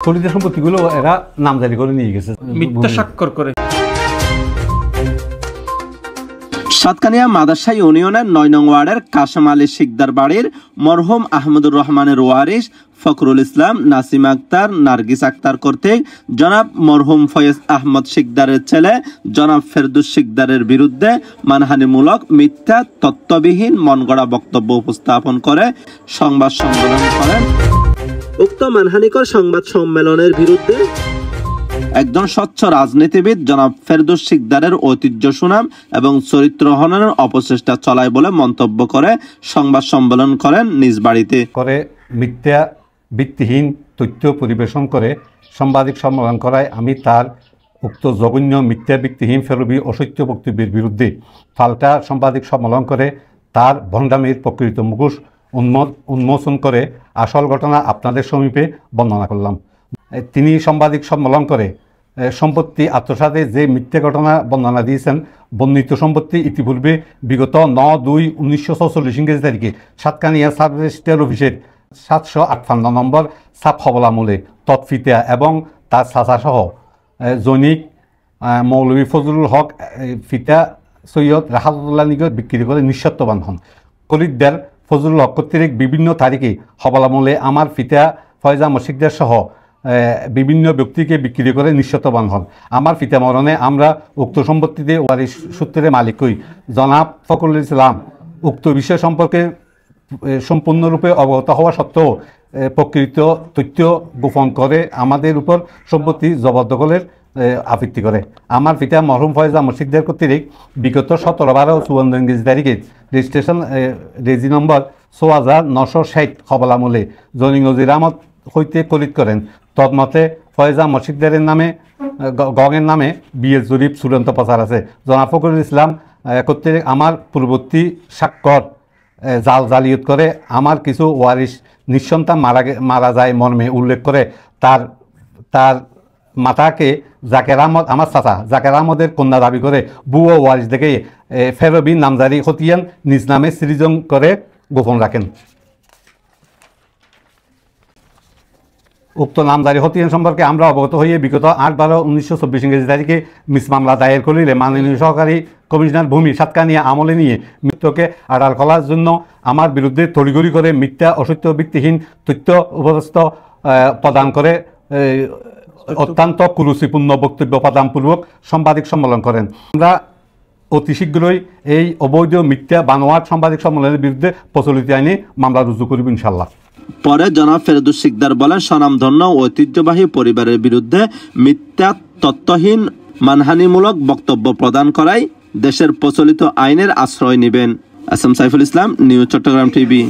খলিত সম্পত্তিগুলো এরা নামজারি করে নিয়ে গেছে, মিথ্যা স্বাক্ষর করে। সাতকানিয়া মাদাসা ইউনিয়নের ৯ নং ওয়ার্ডের কাশেম আলী শিকদার বাড়ির মরহুম আহমদুর রহমানের ওয়ারিশ ফখরুল ইসলাম, নাসিম আক্তার, নার্গিস আক্তার কর্তৃক জনাব মরহুম ফয়েজ আহমদ শিকদারের ছেলে জনাব ফেরদৌস শিকদারের বিরুদ্ধে মানহানিমূলক মিথ্যা তত্ত্ববিহীন মনগড়া বক্তব্য উপস্থাপন করে সংবাদ সম্মেলন করেন। উক্ত মানহানিকর সংবাদ সম্মেলনের বিরুদ্ধে একজন স্বচ্ছ রাজনীতিবিদ জনাব ফেরদৌস শিকদারের ঐতিহ্য সুনাম এবং চরিত্র হননের অপচেষ্টা চলায় বলে মন্তব্য করে সংবাদ সম্মেলন করেন নিজ বাড়িতে। করে মিথ্যা ভিত্তিহীন তথ্য পরিবেশন করে সাংবাদিক সম্মেলন করায় আমি তার উক্ত জঘন্য মিথ্যা ভিত্তিহীন ফেরবি অসত্য বক্তব্যের বিরুদ্ধে পাল্টা সাংবাদিক সম্মেলন করে তার ভণ্ডামির প্রকৃত মুখোশ উন্মোচন করে আসল ঘটনা আপনাদের সমীপে বর্ণনা করলাম। তিনি সাংবাদিক সম্মেলন করে সম্পত্তি আত্মসাতে যে মিথ্যা ঘটনা বর্ণনা দিয়েছেন, বর্ণিত সম্পত্তি ইতিপূর্বে বিগত 9/2/1946 ইংরেজি তারিখে সাতকানিয়া সাব রেজিস্ট্রার অফিসের 758 নম্বর সাব হবলামূলে তৎফিতা এবং তার চাচাসহ জৈনিক মৌলভী ফজলুল হক ফিতা সৈয়দ রাহাতুল্লাহ নিকট বিক্রি করে নিঃস্বত্ববান হন। খরিদ্দার ফজলুল হক কর্তৃক বিভিন্ন তারিখে হবলামূলে আমার ফিতা ফয়জা মশিকদার সহ বিভিন্ন ব্যক্তিকে বিক্রি করে নিঃস্বত্ববান হন। আমার পিতা মরণে আমরা উক্ত সম্পত্তিতে ওয়ারিশ সূত্রে মালিক হই। জনাব ফখরুল ইসলাম উক্ত বিষয় সম্পর্কে সম্পূর্ণরূপে অবগত হওয়া সত্ত্বেও প্রকৃত তথ্য গোপন করে আমাদের উপর সম্পত্তি জবরদখলের আপত্তি করে। আমার পিতা মরহুম ফয়জা মশিকদার কর্তৃক বিগত 17/12/54 ইংরেজি তারিখে রেজিস্ট্রেশন রেজি নম্বর 6960 হবলামূলে জৈনিক নজির আহমদ হইতে খরিদ করেন। তদমতে ফয়জা মশিকদারের নামে গঙের নামে বিয়ের জরিপ চূড়ান্ত প্রচার আছে। জনাব ফখরুল ইসলাম কর্তৃক আমার পূর্ববর্তী স্বাক্ষর জালিয়াত করে আমার কিছু ওয়ারিশ নিঃসন্তান মারা যায় মর্মে উল্লেখ করে তার মাতাকে জাকের আহমদ, আমার চাচা জাকের আহমদের কন্যা দাবি করে বুয়ো ওয়ারিশ দেখে ফেরবি নামজারি হতিয়ান নিজ নামে সৃজন করে গোপন রাখেন। উক্ত নামজারি হতিয়ান সম্পর্কে আমরা অবগত হয়ে বিগত 8/12/1924 ইংরেজি তারিখে মিস মামলা দায়ের করিলে মাননীয় সহকারী কমিশনার ভূমি সাতকানিয়া আমলে নিয়ে মৃত্যুকে আড়াল করার জন্য আমার বিরুদ্ধে তড়িঘড়ি করে মিথ্যা অসত্য ভিত্তিহীন তথ্য উপস্থ প্রদান করে অত্যন্ত কুরুচিপূর্ণ বক্তব্য প্রদানপূর্বক সাংবাদিক সম্মেলন করেন। আমরা অতি শীঘ্রই এই অবৈধ মিথ্যা বানোয়াট সাংবাদিক সম্মেলনের বিরুদ্ধে প্রচলিত আইনে মামলা রুজু করব ইনশাল্লাহ। পরে জনাব ফেরদৌস শিকদার বলেন, স্বনামধন্য ঐতিহ্যবাহী পরিবারের বিরুদ্ধে মিথ্যা তথ্যহীন মানহানিমূলক বক্তব্য প্রদান করায় দেশের প্রচলিত আইনের আশ্রয় নেবেন। S M Saiful Islam, news Chittagong TV.